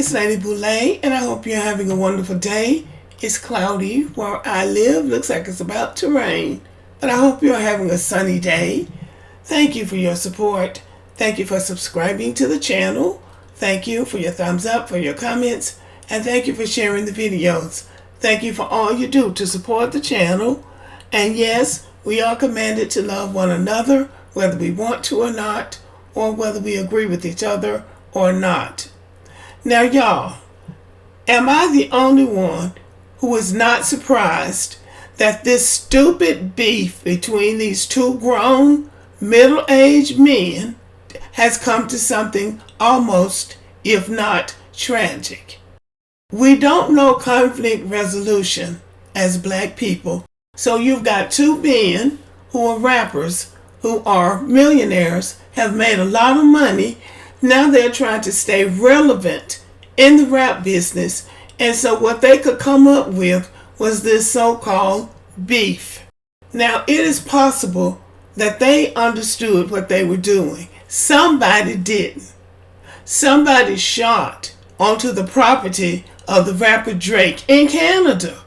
is Lady Boulay, and I hope you're having a wonderful day. It's cloudy where I live. Looks like it's about to rain, but I hope you're having a sunny day. Thank you for your support. Thank you for subscribing to the channel. Thank you for your thumbs up, for your comments, and thank you for sharing the videos. Thank you for all you do to support the channel. And yes, we are commanded to love one another, whether we want to or not, or whether we agree with each other or not. Now, y'all, am I the only one who is not surprised that this stupid beef between these two grown, middle-aged men has come to something almost, if not tragic? We don't know conflict resolution as black people, so you've got two men who are rappers, who are millionaires, have made a lot of money. Now they're trying to stay relevant in the rap business, and so what they could come up with was this so-called beef. Now, it is possible that they understood what they were doing. Somebody didn't. Somebody shot onto the property of the rapper Drake in Canada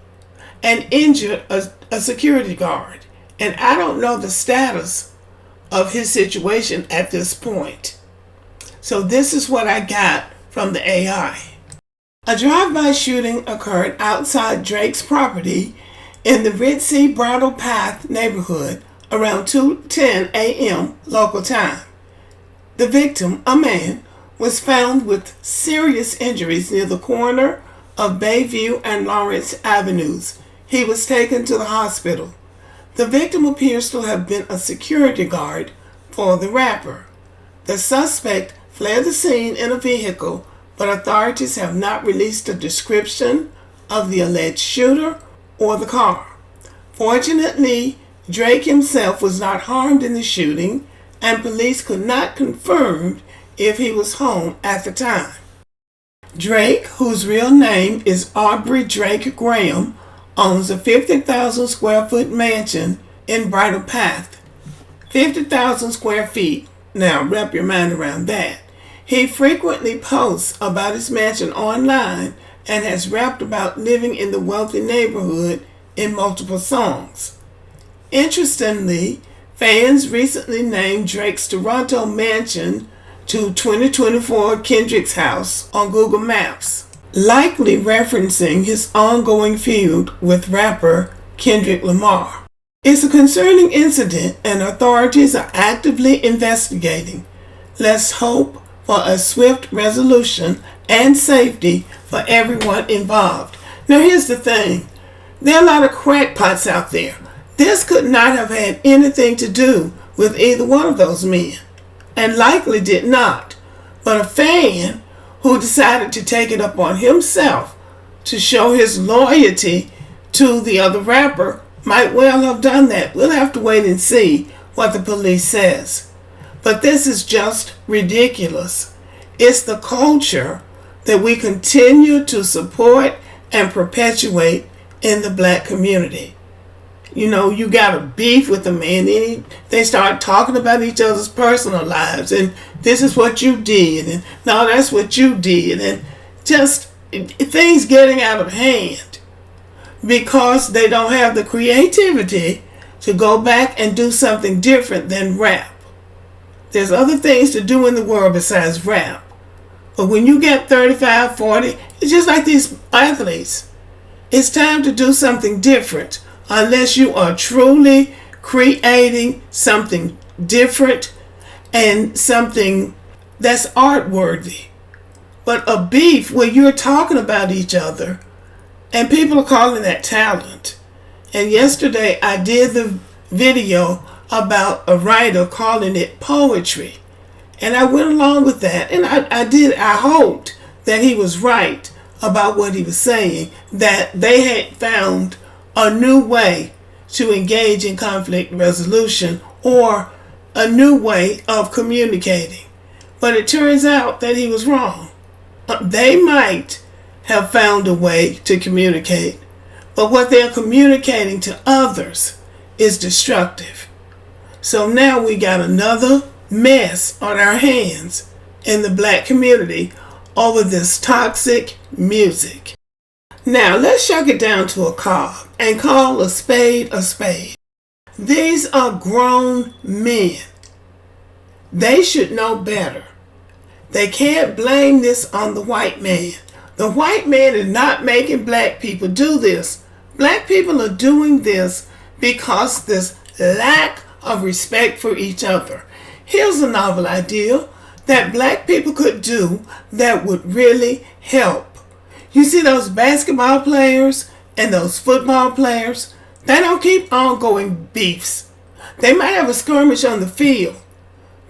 and injured a security guard. And I don't know the status of his situation at this point. So this is what I got from the AI. A drive-by shooting occurred outside Drake's property in the Ritzy Bridle Path neighborhood around 2:10 a.m. local time. The victim, a man, was found with serious injuries near the corner of Bayview and Lawrence Avenues. He was taken to the hospital. The victim appears to have been a security guard for the rapper. The suspect fled the scene in a vehicle, but authorities have not released a description of the alleged shooter or the car. Fortunately, Drake himself was not harmed in the shooting, and police could not confirm if he was home at the time. Drake, whose real name is Aubrey Drake Graham, owns a 50,000 square foot mansion in Bridle Path. 50,000 square feet. Now, wrap your mind around that. He frequently posts about his mansion online and has rapped about living in the wealthy neighborhood in multiple songs. Interestingly, fans recently named Drake's Toronto mansion to 2024 Kendrick's house on Google Maps, likely referencing his ongoing feud with rapper Kendrick Lamar. It's a concerning incident and authorities are actively investigating. Let's hope for a swift resolution and safety for everyone involved. Now, here's the thing. There are a lot of crackpots out there. This could not have had anything to do with either one of those men, and likely did not. But a fan who decided to take it upon himself to show his loyalty to the other rapper might well have done that. We'll have to wait and see what the police says. But this is just ridiculous. It's the culture that we continue to support and perpetuate in the black community. You know, you got a beef with a man, and they start talking about each other's personal lives, and this is what you did, and no, that's what you did, and just things getting out of hand because they don't have the creativity to go back and do something different than rap. There's other things to do in the world besides rap. But when you get 35, 40, it's just like these athletes. It's time to do something different unless you are truly creating something different and something that's art-worthy. But a beef where you're talking about each other, and people are calling that talent. And yesterday I did the video about a writer calling it poetry. And I went along with that. And I hoped that he was right about what he was saying, that they had found a new way to engage in conflict resolution or a new way of communicating. But it turns out that he was wrong. They might have found a way to communicate, but what they're communicating to others is destructive. So now we got another mess on our hands in the black community over this toxic music. Now let's shuck it down to a carb and call a spade a spade. These are grown men. They should know better. They can't blame this on the white man. The white man is not making black people do this. Black people are doing this because this lack of respect for each other. Here's a novel idea that black people could do that would really help. You see those basketball players and those football players? They don't keep ongoing beefs. They might have a skirmish on the field,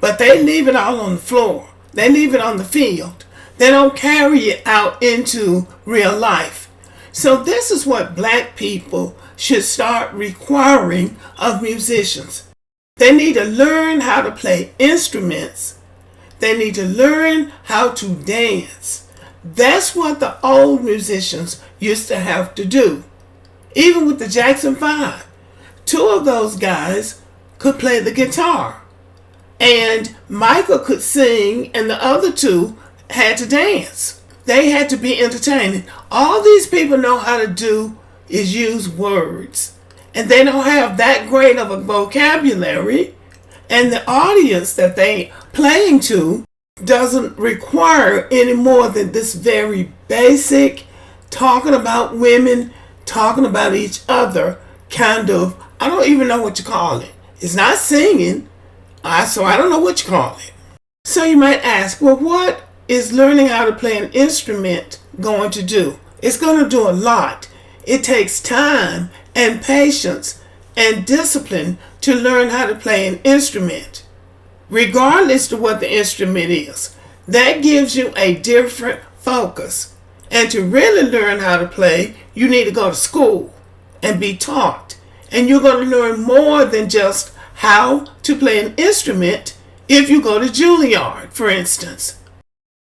but they leave it all on the floor. They leave it on the field. They don't carry it out into real life. So this is what black people should start requiring of musicians. They need to learn how to play instruments. They need to learn how to dance. That's what the old musicians used to have to do. Even with the Jackson 5, 2 of those guys could play the guitar. And Michael could sing and the other 2 had to dance. They had to be entertaining. All these people know how to do is use words. And they don't have that great of a vocabulary. And the audience that they playing to doesn't require any more than this very basic talking about women, talking about each other kind of, I don't even know what you call it. It's not singing, so I don't know what you call it. So you might ask, well, what is learning how to play an instrument going to do? It's going to do a lot. It takes time and patience and discipline to learn how to play an instrument, regardless of what the instrument is. That gives you a different focus. And to really learn how to play, you need to go to school and be taught. And you're going to learn more than just how to play an instrument if you go to Juilliard, for instance.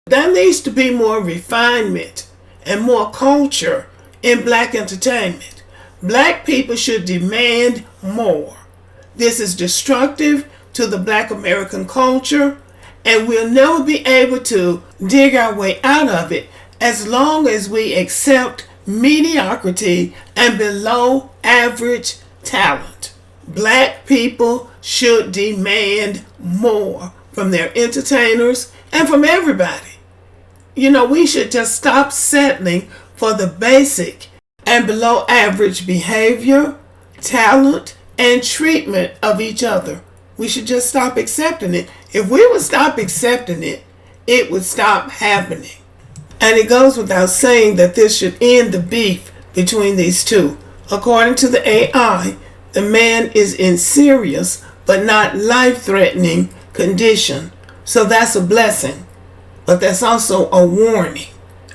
There needs to be more refinement and more culture in black entertainment. Black people should demand more. This is destructive to the black American culture, and we'll never be able to dig our way out of it as long as we accept mediocrity and below average talent. Black people should demand more from their entertainers and from everybody. We should just stop settling for the basic and below average behavior, talent, and treatment of each other. We should just stop accepting it. If we would stop accepting it, it would stop happening. And it goes without saying that this should end the beef between these two. According to the AI, the man is in serious but not life-threatening condition. So that's a blessing. But that's also a warning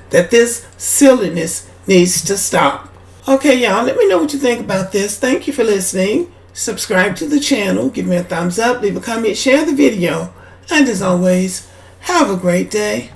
that this silliness needs to stop. Okay, y'all, let me know what you think about this. Thank you for listening. Subscribe to the channel, give me a thumbs up, leave a comment, share the video, and as always, have a great day.